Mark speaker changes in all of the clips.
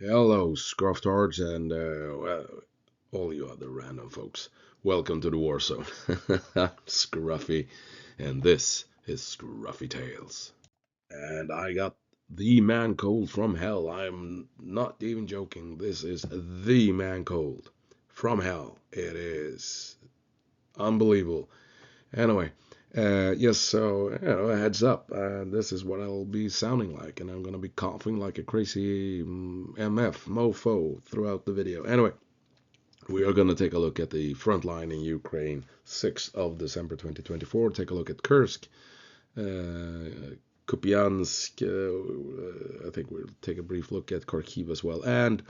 Speaker 1: Hello, Scroftards, and all you other random folks. Welcome to the War Zone. I'm Scruffy, and this is Scruffy Tales. And I got the man cold from hell. I'm not even joking. This is the man cold from hell. It is unbelievable. Anyway, yes, so a heads up. This is what I'll be sounding like, and I'm gonna be coughing like a crazy MF mofo throughout the video. Anyway, we are gonna take a look at the front line in Ukraine, 6th of December 2024. Take a look at Kursk, Kupiansk. I think we'll take a brief look at Kharkiv as well, and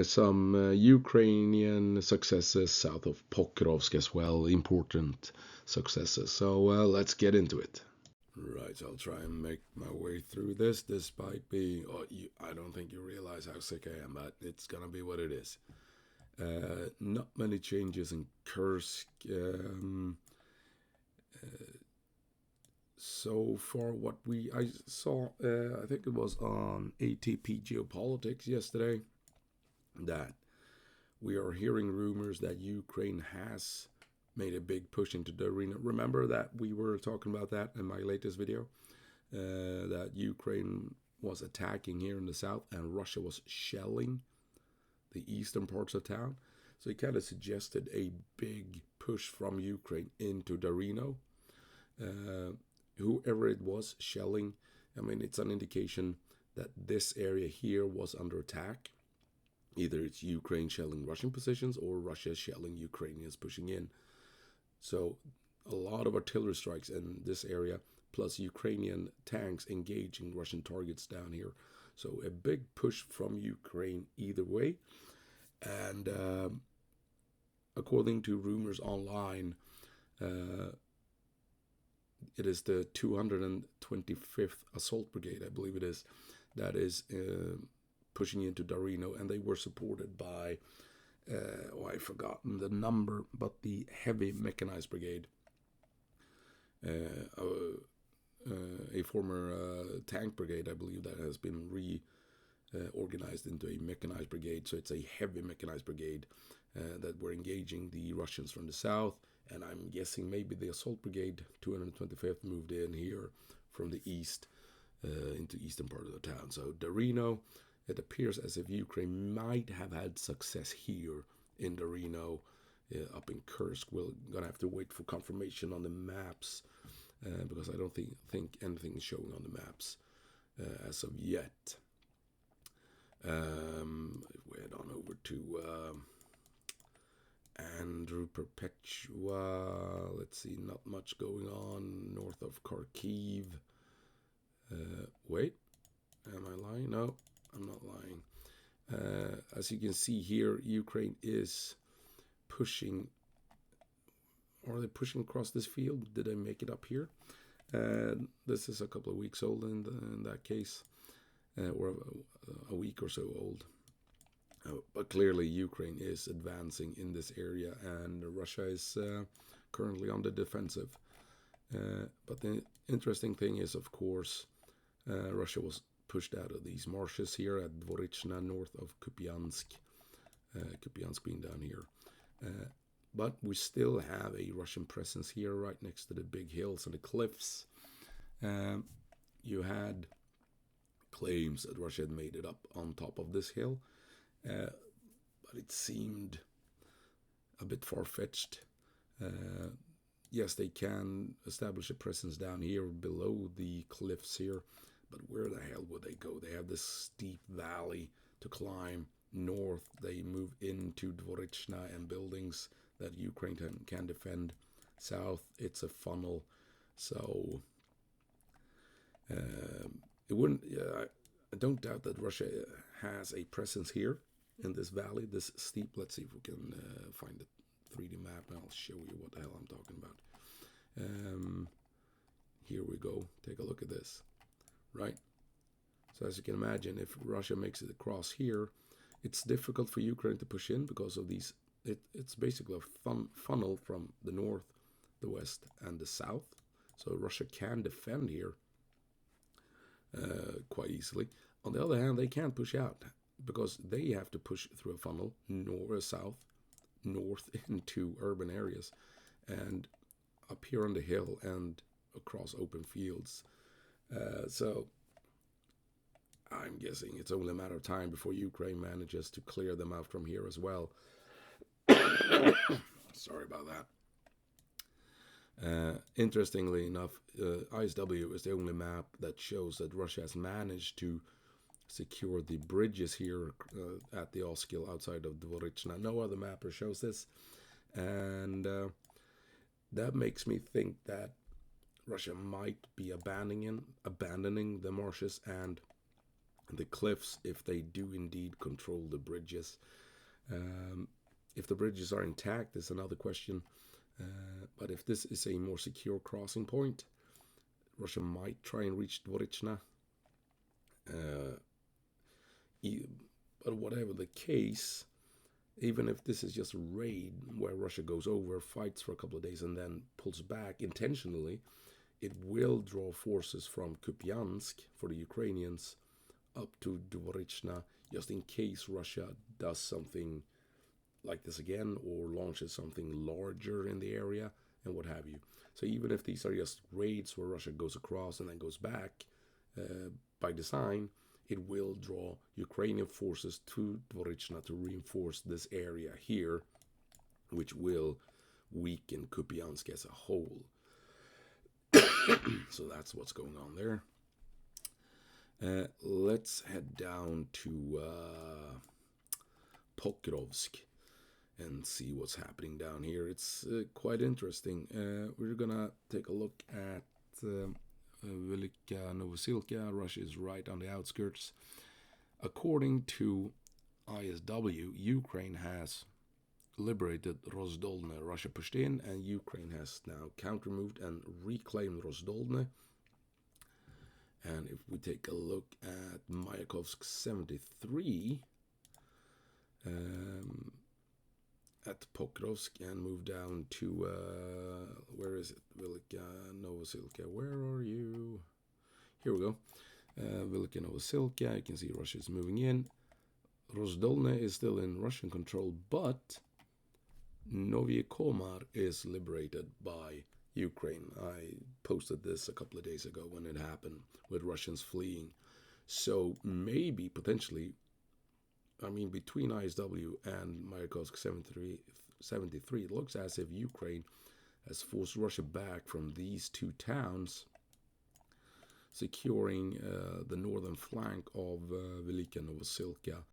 Speaker 1: some Ukrainian successes south of Pokrovsk as well, important successes. So let's get into it. Right, so I'll try and make my way through this. This might be, I don't think you realize how sick I am, but it's gonna be what it is. Not many changes in Kursk. So far, what I saw, I think it was on ATP Geopolitics yesterday, that we are hearing rumors that Ukraine has made a big push into Darino. Remember that we were talking about that in my latest video, that Ukraine was attacking here in the south and Russia was shelling the eastern parts of town. So it kind of suggested a big push from Ukraine into Darino. Whoever it was shelling, I mean, it's an indication that this area here was under attack. Either it's Ukraine shelling Russian positions or Russia shelling Ukrainians pushing in. So a lot of artillery strikes in this area, plus Ukrainian tanks engaging Russian targets down here. So a big push from Ukraine either way. And according to rumors online, it is the 225th Assault Brigade, I believe it is, that is pushing into Darino, and they were supported by, I've forgotten the number, but the Heavy Mechanized Brigade, a former tank brigade, I believe, that has been reorganized into a mechanized brigade. So it's a heavy mechanized brigade that were engaging the Russians from the south, and I'm guessing maybe the Assault Brigade 225th moved in here from the east into eastern part of the town. So Darino, it appears as if Ukraine might have had success here in Darino. Up in Kursk, we're gonna have to wait for confirmation on the maps because I don't think anything is showing on the maps as of yet. If we head on over to Andrew Perpetua, let's see, not much going on north of Kharkiv. Wait, am I lying? No, I'm not lying. As you can see here, Ukraine is pushing. Are they pushing across this field? Did I make it up here? This is a couple of weeks old in that case, or a week or so old. But clearly Ukraine is advancing in this area, and Russia is currently on the defensive. But the interesting thing is, of course, Russia was pushed out of these marshes here at Dvorichna, north of Kupiansk. Kupiansk being down here. But we still have a Russian presence here right next to the big hills and the cliffs. You had claims that Russia had made it up on top of this hill, but it seemed a bit far-fetched. Yes, they can establish a presence down here below the cliffs here, but where the hell would they go? They have this steep valley to climb. North, they move into Dvorichna and buildings that Ukraine can defend. South, it's a funnel. So it wouldn't. I don't doubt that Russia has a presence here in this valley, this steep. Let's see if we can find a 3D map, and I'll show you what the hell I'm talking about. Here we go. Take a look at this. Right. So as you can imagine, if Russia makes it across here, it's difficult for Ukraine to push in because of these. It's basically a funnel from the north, the west, and the south. So Russia can defend here quite easily. On the other hand, they can't push out because they have to push through a funnel north into urban areas, and up here on the hill and across open fields. So I'm guessing it's only a matter of time before Ukraine manages to clear them out from here as well. Sorry about that. Interestingly enough, ISW is the only map that shows that Russia has managed to secure the bridges here at the Oskil outside of Dvorichna. No other mapper shows this, and that makes me think that Russia might be abandoning the marshes and the cliffs if they do indeed control the bridges. If the bridges are intact is another question, but if this is a more secure crossing point, Russia might try and reach Dvorichna. But whatever the case, even if this is just a raid where Russia goes over, fights for a couple of days, and then pulls back intentionally, it will draw forces from Kupiansk for the Ukrainians up to Dvorichna, just in case Russia does something like this again or launches something larger in the area and what have you. So even if these are just raids where Russia goes across and then goes back, by design, it will draw Ukrainian forces to Dvorichna to reinforce this area here, which will weaken Kupiansk as a whole. So that's what's going on there. Let's head down to Pokrovsk and see what's happening down here. It's quite interesting. We're gonna take a look at Velika Novosilka. Russia is right on the outskirts. According to ISW, Ukraine has liberated Rozdolne. Russia pushed in, and Ukraine has now counter-moved and reclaimed Rozdolne. And if we take a look at Mayakovsk 73 at Pokrovsk and move down to, where is it? Velika Novosilka. Where are you? Here we go. Velika Novosilka. You can see Russia is moving in. Rozdolne is still in Russian control, but Novye Komar is liberated by Ukraine. I posted this a couple of days ago when it happened with Russians fleeing. So maybe, potentially, I mean, between ISW and Mayakovsk 73, it looks as if Ukraine has forced Russia back from these two towns, securing the northern flank of Velika Novosilka.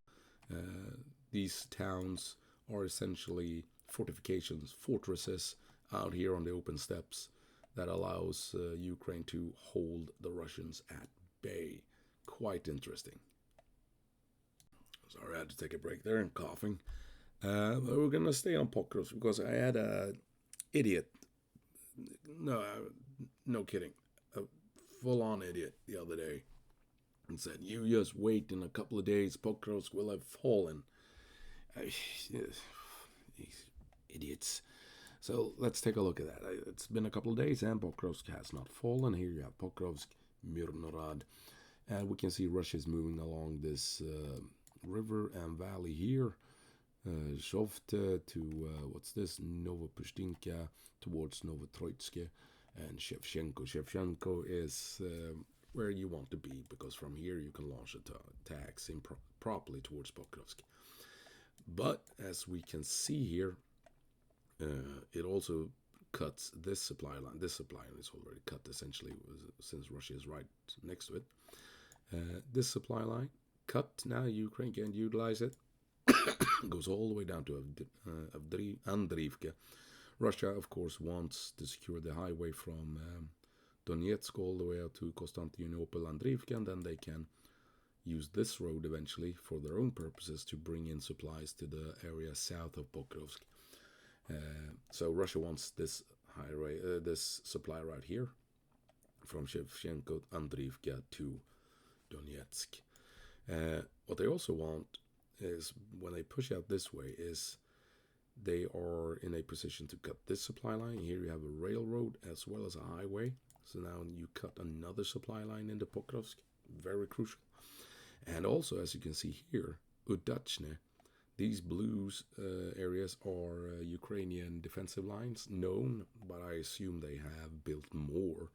Speaker 1: These towns are essentially fortresses out here on the open steppes that allows Ukraine to hold the Russians at bay. Quite interesting. Sorry, I had to take a break there and coughing. But we're going to stay on Pokrovsk because I had a idiot, no kidding, a full-on idiot the other day and said, you just wait, in a couple of days Pokrovsk will have fallen. These idiots. So let's take a look at that. It's been a couple of days and Pokrovsk has not fallen. Here you have Pokrovsk, Mirnorad, and we can see Russia is moving along this river and valley here. Shovte to, what's this, Novopustinka towards Novotroitske, and Shevchenko. Shevchenko is where you want to be, because from here you can launch attacks properly towards Pokrovsk. But as we can see here, it also cuts this supply line. This supply line is already cut essentially, since Russia is right next to it. This supply line cut. Now Ukraine can utilize it. Goes all the way down to Andriivka. Russia, of course, wants to secure the highway from Donetsk all the way out to Constantinople, Andriivka, and then they can use this road eventually for their own purposes to bring in supplies to the area south of Pokrovsk. So Russia wants this highway, this supply route here from Shevchenko, Andriivka to Donetsk. What they also want is, when they push out this way, is they are in a position to cut this supply line. Here you have a railroad as well as a highway. So now you cut another supply line into Pokrovsk. Very crucial. And also, as you can see here, Udachne. These blues areas are Ukrainian defensive lines, known, but I assume they have built more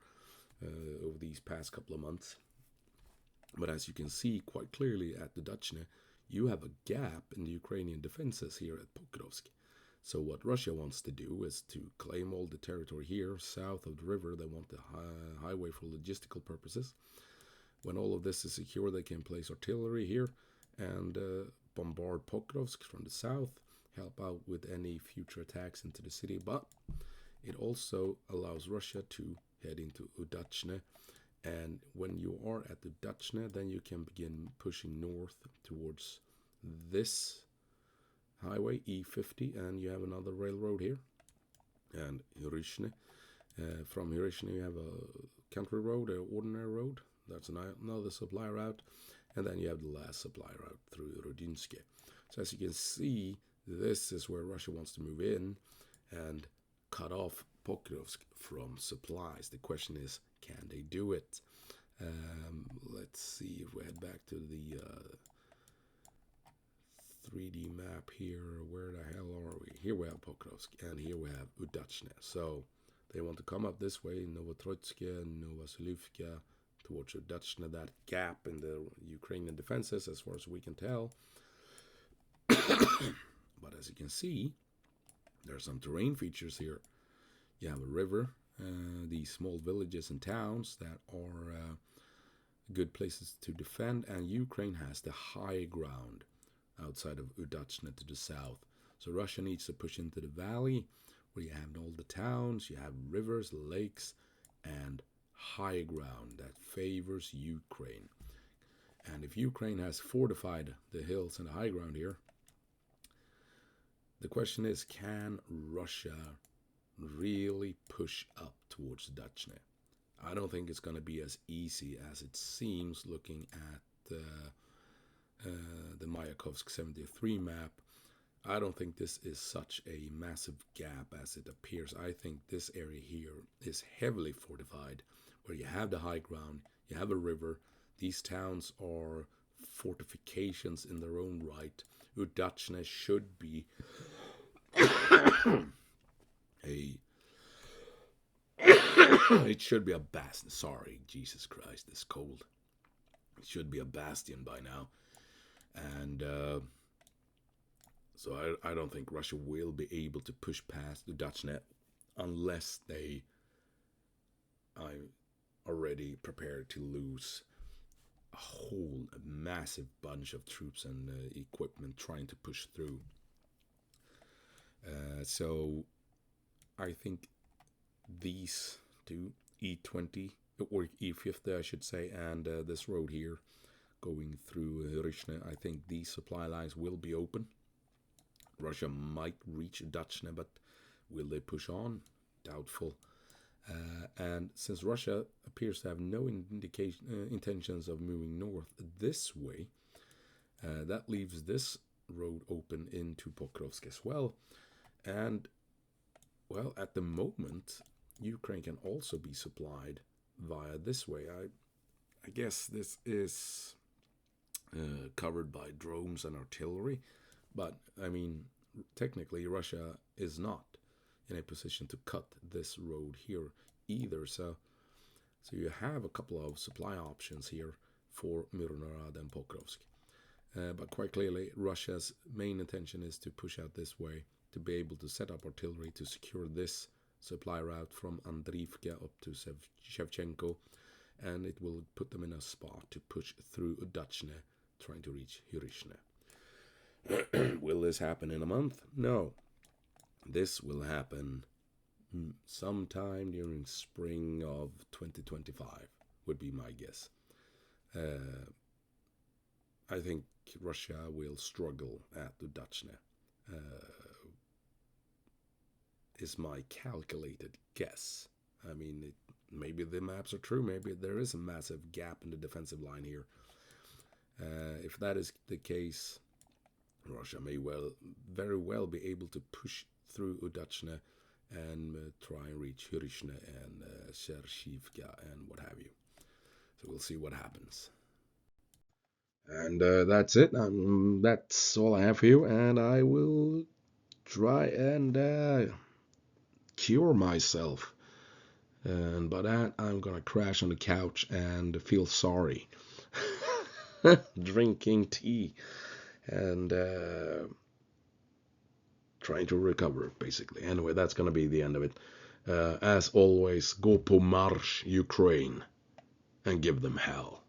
Speaker 1: over these past couple of months. But as you can see quite clearly at the Udachne, you have a gap in the Ukrainian defenses here at Pokrovsk. So what Russia wants to do is to claim all the territory here south of the river. They want the highway for logistical purposes. When all of this is secure, they can place artillery here and bombard Pokrovsk from the south, help out with any future attacks into the city. But it also allows Russia to head into Udachne. And when you are at Udachne, then you can begin pushing north towards this highway, E50, and you have another railroad here. And Hirishne. From Hirishne, you have a country road, an ordinary road. That's another supply route. And then you have the last supply route through Rodinske. So as you can see, this is where Russia wants to move in and cut off Pokrovsk from supplies. The question is, can they do it? Let's see if we head back to the 3D map here. Where the hell are we? Here we have Pokrovsk, and here we have Udachne. So they want to come up this way, Novotroitske, Novosilka, towards Udachne, that gap in the Ukrainian defenses, as far as we can tell. But as you can see, there are some terrain features here. You have a river, these small villages and towns that are good places to defend, and Ukraine has the high ground outside of Udachne to the south. So Russia needs to push into the valley where you have all the towns, you have rivers, lakes, and high ground that favors Ukraine. And if Ukraine has fortified the hills and the high ground here, the question is, can Russia really push up towards Udachne? I don't think it's going to be as easy as it seems looking at the Mayakovsk 73 map. I don't think this is such a massive gap as it appears. I think this area here is heavily fortified, where you have the high ground, you have a river. These towns are fortifications in their own right. Udachne should be it should be a bastion. Sorry, Jesus Christ, it's cold. It should be a bastion by now. And so I don't think Russia will be able to push past the Udachne unless they are already prepared to lose a massive bunch of troops and equipment trying to push through. So I think these two, E20 or E50 I should say, and this road here going through Rishne, I think these supply lines will be open. Russia might reach Udachne, but will they push on? Doubtful. And since Russia appears to have no intentions of moving north this way, that leaves this road open into Pokrovsk as well. And, well, at the moment, Ukraine can also be supplied via this way. I guess this is covered by drones and artillery, but, I mean, technically Russia is not in a position to cut this road here either. So you have a couple of supply options here for Mirnorad and Pokrovsk. But quite clearly, Russia's main intention is to push out this way to be able to set up artillery to secure this supply route from Andriivka up to Shevchenko, and it will put them in a spot to push through Udachne, trying to reach Hirishne. Will this happen in a month? No. This will happen sometime during spring of 2025, would be my guess. I think Russia will struggle at Udachne, is my calculated guess. I mean, maybe the maps are true. Maybe there is a massive gap in the defensive line here. If that is the case, Russia may very well be able to push through Udachne and try and reach Hirishne and Chershivka and what have you. So we'll see what happens. And that's it. That's all I have for you, and I will try and cure myself. And by that, I'm gonna crash on the couch and feel sorry, drinking tea and trying to recover, basically. Anyway, that's gonna be the end of it. As always, go po marsh, Ukraine, and give them hell.